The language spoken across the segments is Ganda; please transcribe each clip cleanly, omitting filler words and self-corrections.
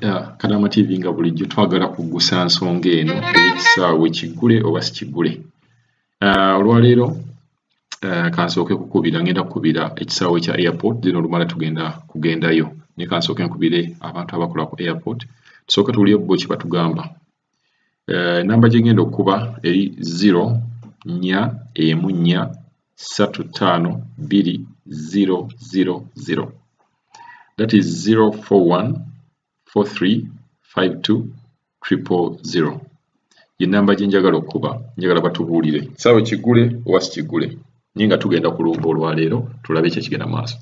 Kadaama TV nga bulijjo twagala kuggusa nsonga eno ekisaawe kiggule oba si kiggule. Olwaleero kansooke kukubira ngenda kukubira ekisaawe kya airport zino olumala tugenda kugendayo ne kansooke nkubire abantu abakola ku airport tusooke tuwulire bo kye batugamba. Namba gye ngenda okukuba eri 041435200. That is 041435200. Ye namba gye njagala okukuba, njagala batubuulire ekisaawe kiggule oba si kiggule. Naye nga tugenda kulumba olwaleero tulabe ekyo ekigenda maaso.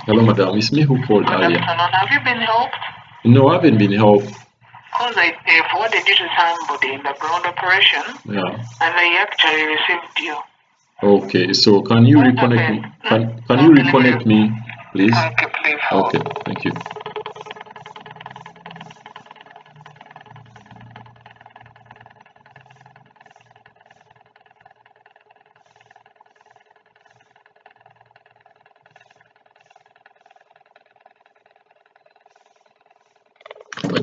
Hello, madam. It's me who called earlier. Have you been helped? No, I haven't been helped. Because I forwarded you to somebody in the ground operation. Yeah. And I actually received you. Okay, so can you reconnect me? Can you reconnect me, please? Okay, please. Okay, thank you.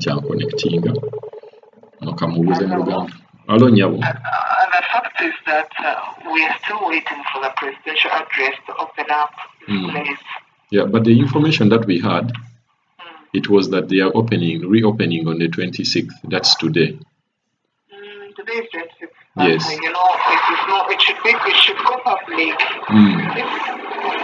Connecting. Hello, Nyabo. The fact is that we are still waiting for the presidential address to open up this place. Yeah, but the information that we had, it was that they are reopening on the 26th. That's today. Today is 26th. Yes. You know, it should go public.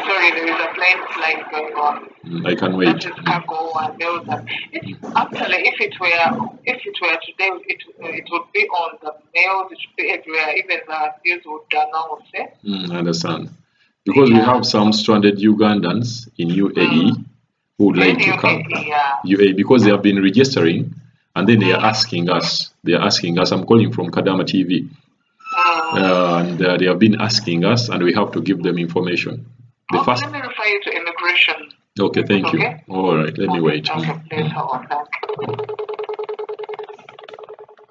Sorry, there is a plane flight going on. I can wait. That is cargo and those actually, if it were today, it would be on the mails. It should be everywhere. Even the news would announce it. I understand. Because we have some stranded Ugandans in UAE who would like to come. UAE because they have been registering, and then they are asking us. I'm calling from Kadaama TV, and they have been asking us, and we have to give them information. Let me refer you to immigration. Okay, thank you. All right, let me wait.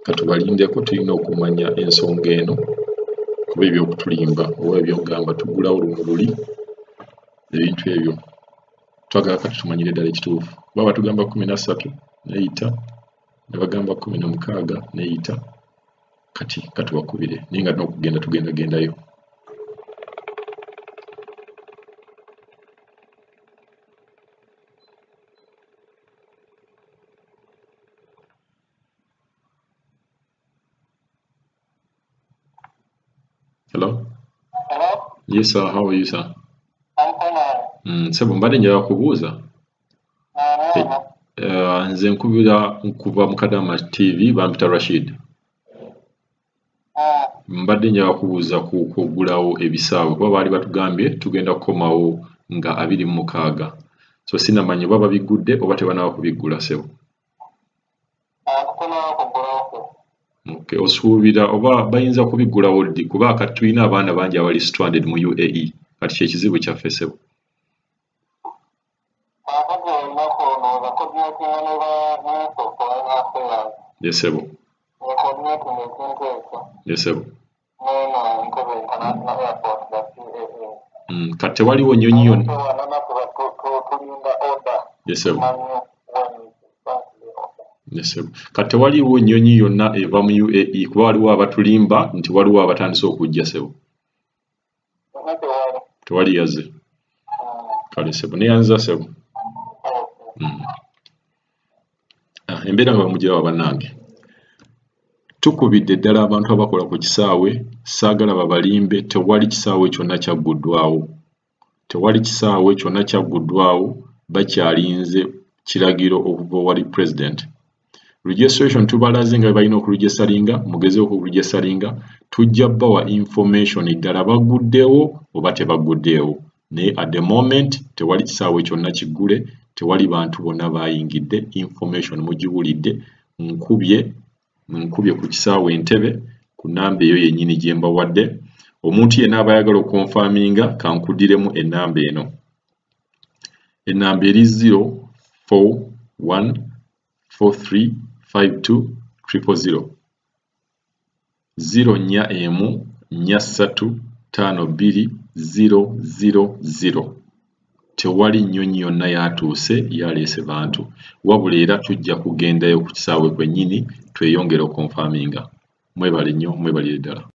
Katubalindeko tulina okumanya ensonga eno kuba ebyokutulimba oba ebyokugamba tugulawo luno luli ebintu ebyo twagala kati tumanyire ddala ekituufu. Baba batugamba 13 neyita ne bagamba 16 neyita kati bakubire naye nga n'okugenda tugendayo. Hello? Hello? Yes, sir. How are you, sir? I'm fine. Sebo mbadde njagala kubuuza. Nze nkubira nkuva mu Kadaama TV bampita Rashid. Mbadde njagala kubuuza ku kugulawo ebisaawe kuba baali batugambye tugenda kukomawo nga 26. So sinamanya baba bigudde oba tebanaba kubiggula sebo. Okay, osuubira oba bayinza kubiggulawo ddi kuba kati tulina abaana bangi abali stranded mu UAE kati kyekizibu kyaffe sebo. Yes, sebo. Yes, sebo. Kati tewaliwo nnyonyi yonna. Yes, sebo. Yes, sebo. Kati tewaliwo nnyonyi yonna eva mu UAE kuba waliwo abatulimba nti waliwo abatandise okujja sebo. Tewali yazze. Kale sebo neyanza sebo. Embeera nga bamugirawo bannange. Tukubidde ddala abantu abakola ku kisaawe saagala babalimbe tewali kisaawe kyonna kyagguddwawo. Tewali kisaawe kyonna kyagguddwawo bakyalinze kiragiro okuva wali president. Registration tubalaze nga balina okuregistaringa mugezeho okuregistaringa tujja bawa information ddala baguddewo oba tebaguddewo. Naye at the moment tewali kisaawe kyonna kiggule tewali bantu bonna bayingidde information mugiwulidde nkubye ku kisaawe Entebbe ku namba eyo yennyini gye mbawadde. Omuntu yenna abayagala okonfaminga kankuddiremu ennamba eno. Ennamba eri 0 0414352 0414352 tewali nnyonyi yonna yatuuse yaleese bantu wabula era tujja kugendayo ku kisaawe kwennyini tweyongere okonfaminga mwebale nnyo mwebalire ddala